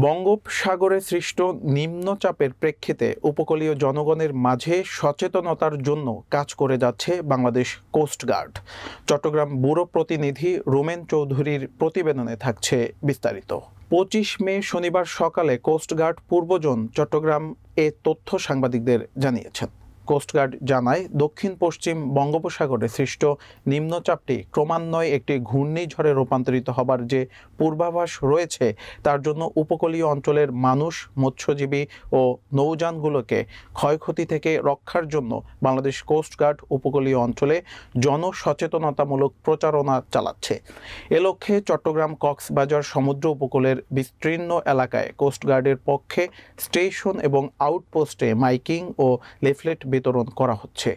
বঙ্গোপসাগরে সৃষ্ট নিম্নচাপের প্রেক্ষিতে উপকূলীয় জনগণের মাঝে সচেতনতার জন্য কাজ করে যাচ্ছে বাংলাদেশ কোস্টগার্ড। চট্টগ্রাম ব্যুরো প্রতিনিধি রোমেন চৌধুরীর প্রতিবেদনে থাকছে বিস্তারিত। 25 মে শনিবার সকালে কোস্টগার্ড পূর্ব জোন চট্টগ্রাম এ তথ্য সাংবাদিকদের জানিয়েছেন। কোস্টগার্ড জানায়, দক্ষিণ পশ্চিম বঙ্গোপসাগরে সৃষ্ট নিম্নচাপটি ক্রমান্বয়ে একটি ঘূর্ণিঝড়ে রূপান্তরিত হবার যে পূর্বাভাস রয়েছে, তার জন্য উপকূলীয় অঞ্চলের মানুষ, মৎস্যজীবী ও নৌযানগুলোকে ক্ষয়ক্ষতি থেকে রক্ষার জন্য বাংলাদেশ কোস্টগার্ড উপকূলীয় অঞ্চলে জনসচেতনতামূলক প্রচারণা চালাচ্ছে। এ লক্ষ্যে চট্টগ্রাম কক্সবাজার সমুদ্র উপকূলের বিস্তীর্ণ এলাকায় কোস্টগার্ডের পক্ষে স্টেশন এবং আউটপোস্টে মাইকিং ও লিফলেট বিতরণ করা হচ্ছে।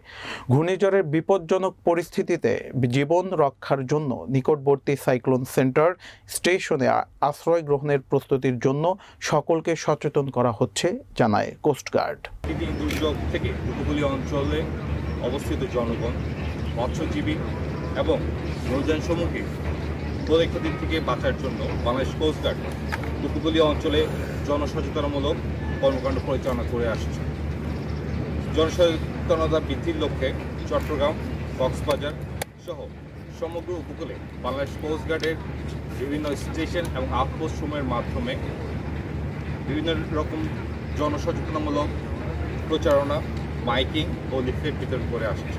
ঘূর্ণিঝড়ের বিপজ্জনক পরিস্থিতিতে জীবন রক্ষার জন্য নিকটবর্তী সাইক্লোন সেন্টার স্টেশনে আশ্রয় গ্রহণের প্রস্তুতির জন্য সকলকে সচেতন করা হচ্ছে, জানায় কোস্টগার্ড। দুর্যোগ থেকে উপকূলীয় অঞ্চলে অবস্থিত জনগণ, মৎস্যজীবী এবং নৌযান সমূহকে ক্ষতি থেকে বাঁচার জন্য বাংলাদেশ কোস্টগার্ড উপকূলীয় অঞ্চলে জনসচেতনমূলক কর্মকাণ্ড পরিচালনা করে আসছে। জনসচেতনতা বৃদ্ধির লক্ষ্যে চট্টগ্রাম, কক্সবাজার সহ সমগ্র উপকূলে বাংলাদেশ কোস্টগার্ডের বিভিন্ন স্টেশন এবং আউটপোস্ট সমূহের মাধ্যমে বিভিন্ন রকম জনসচেতনমূলক প্রচারণা, মাইকিং ও লিফলেট বিতরণ করে আসছে।